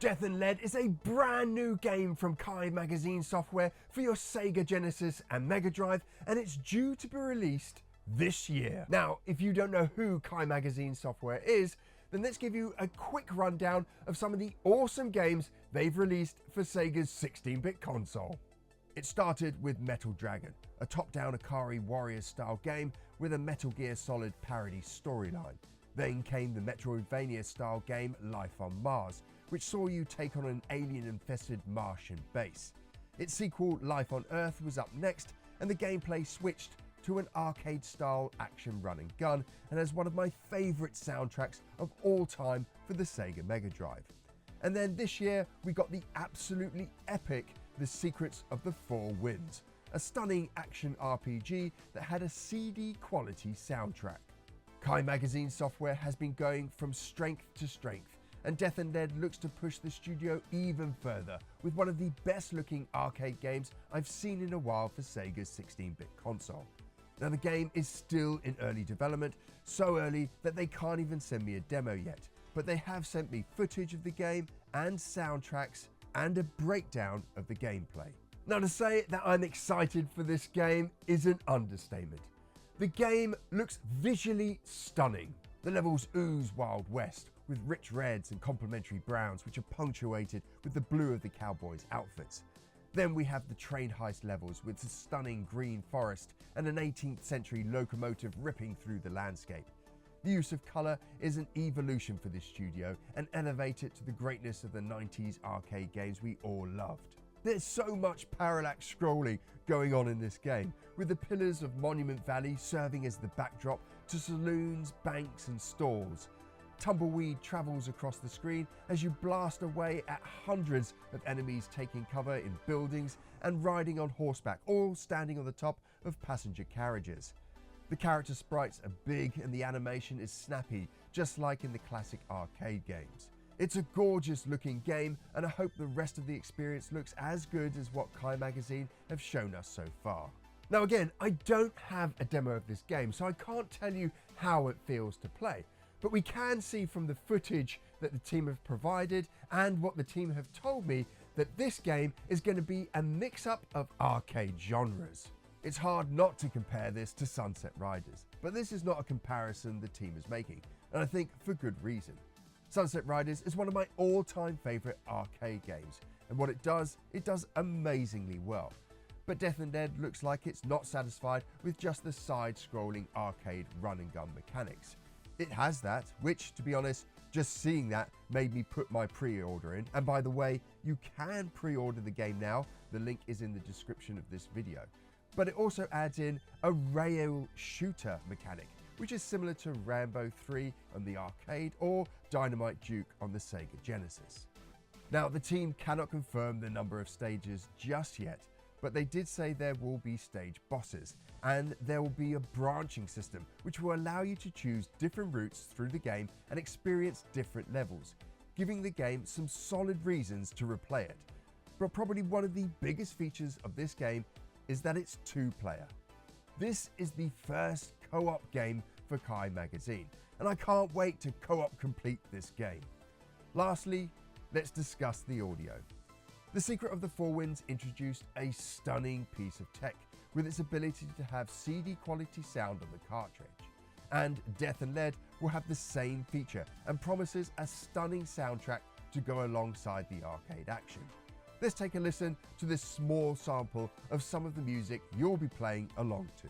Death and Lead is a brand new game from Kai Magazine Software for your Sega Genesis and Mega Drive, and it's due to be released this year. Now, if you don't know who Kai Magazine Software is, then let's give you a quick rundown of some of the awesome games they've released for Sega's 16-bit console. It started with Metal Dragon, a top-down Akari Warriors-style game with a Metal Gear Solid parody storyline. Then came the Metroidvania-style game Life on Mars, which saw you take on an alien-infested Martian base. Its sequel, Life on Earth, was up next, and the gameplay switched to an arcade-style action run-and-gun, and has one of my favourite soundtracks of all time for the Sega Mega Drive. And then this year, we got the absolutely epic The Secrets of the Four Winds, a stunning action RPG that had a CD-quality soundtrack. Kai Magazine Software has been going from strength to strength, and Death and Lead looks to push the studio even further with one of the best looking arcade games I've seen in a while for Sega's 16-bit console. Now, the game is still in early development, so early that they can't even send me a demo yet, but they have sent me footage of the game and soundtracks and a breakdown of the gameplay. Now, to say that I'm excited for this game is an understatement. The game looks visually stunning. The levels ooze Wild West, with rich reds and complementary browns which are punctuated with the blue of the cowboys' outfits. Then we have the train heist levels with a stunning green forest and an 18th century locomotive ripping through the landscape. The use of colour is an evolution for this studio and elevate it to the greatness of the 90s arcade games we all loved. There's so much parallax scrolling going on in this game, with the pillars of Monument Valley serving as the backdrop to saloons, banks and stalls. Tumbleweed travels across the screen as you blast away at hundreds of enemies taking cover in buildings and riding on horseback, all standing on the top of passenger carriages. The character sprites are big and the animation is snappy, just like in the classic arcade games. It's a gorgeous looking game, and I hope the rest of the experience looks as good as what Kai Magazine have shown us so far. Now again, I don't have a demo of this game, so I can't tell you how it feels to play. But we can see from the footage that the team have provided and what the team have told me that this game is going to be a mix-up of arcade genres. It's hard not to compare this to Sunset Riders, but this is not a comparison the team is making, and I think for good reason. Sunset Riders is one of my all-time favourite arcade games, and what it does amazingly well. But Death and Lead looks like it's not satisfied with just the side-scrolling arcade run-and-gun mechanics. It has that, which, to be honest, just seeing that made me put my pre-order in. And by the way, you can pre-order the game now. The link is in the description of this video. But it also adds in a rail shooter mechanic, which is similar to Rambo 3 on the arcade or Dynamite Duke on the Sega Genesis. Now, the team cannot confirm the number of stages just yet, but they did say there will be stage bosses, and there will be a branching system which will allow you to choose different routes through the game and experience different levels, giving the game some solid reasons to replay it. But probably one of the biggest features of this game is that it's two-player. This is the first co-op game for Kai Magazine, and I can't wait to co-op complete this game. Lastly, let's discuss the audio. The Secret of the Four Winds introduced a stunning piece of tech with its ability to have CD quality sound on the cartridge. And Death and Lead will have the same feature and promises a stunning soundtrack to go alongside the arcade action. Let's take a listen to this small sample of some of the music you'll be playing along to.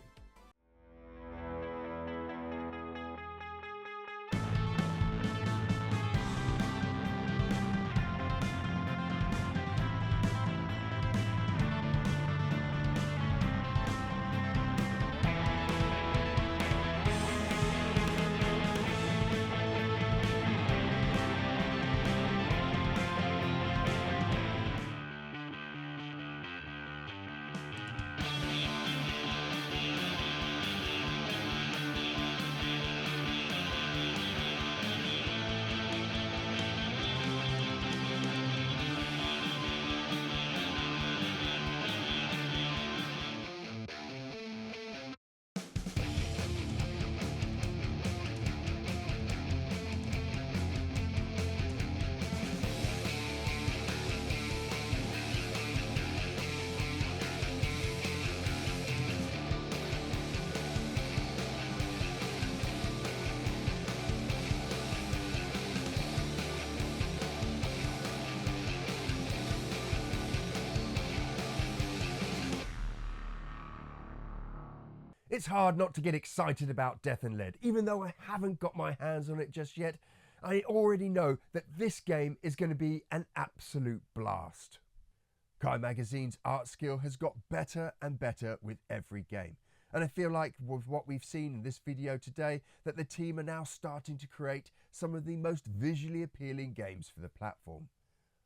It's hard not to get excited about Death and Lead. Even though I haven't got my hands on it just yet, I already know that this game is going to be an absolute blast. Kai Magazine's art skill has got better and better with every game. And I feel like with what we've seen in this video today, that the team are now starting to create some of the most visually appealing games for the platform.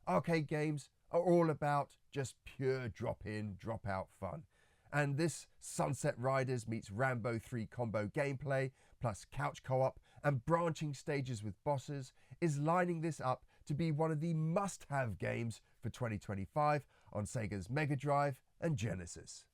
Arcade games are all about just pure drop-in, drop-out fun. And this Sunset Riders meets Rambo 3 combo gameplay, plus couch co-op and branching stages with bosses, is lining this up to be one of the must-have games for 2025 on Sega's Mega Drive and Genesis.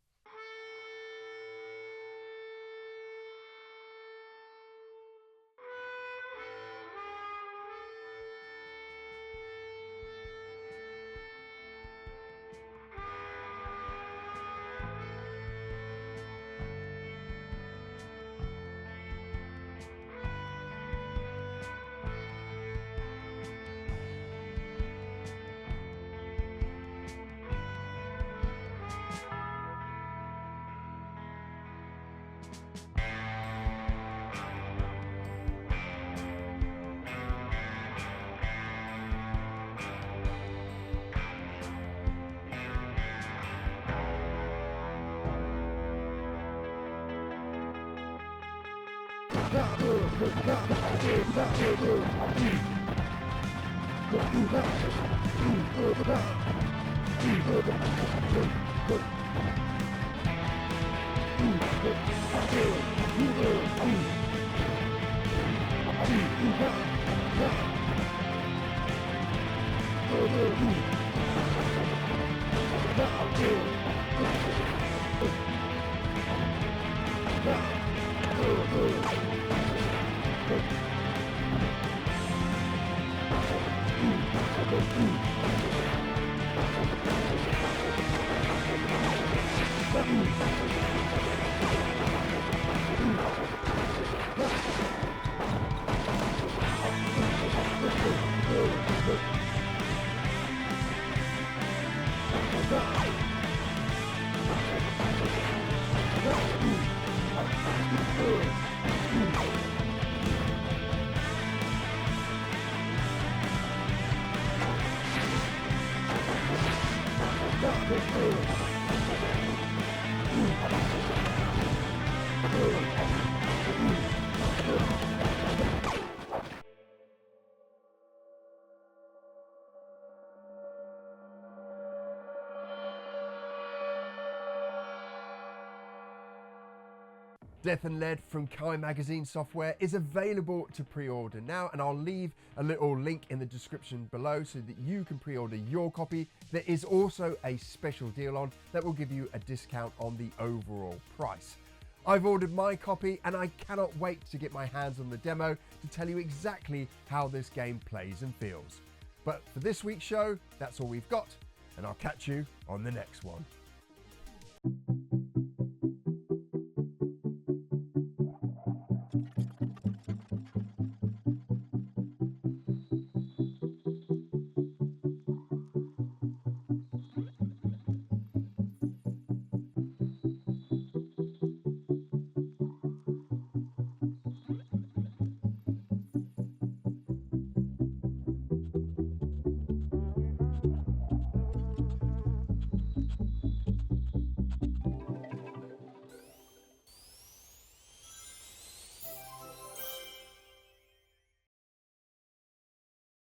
Death and Lead from Kai Magazine Software is available to pre-order now, and I'll leave a little link in the description below so that you can pre-order your copy. There is also a special deal on that will give you a discount on the overall price. I've ordered my copy and I cannot wait to get my hands on the demo to tell you exactly how this game plays and feels. But for this week's show, that's all we've got, and I'll catch you on the next one.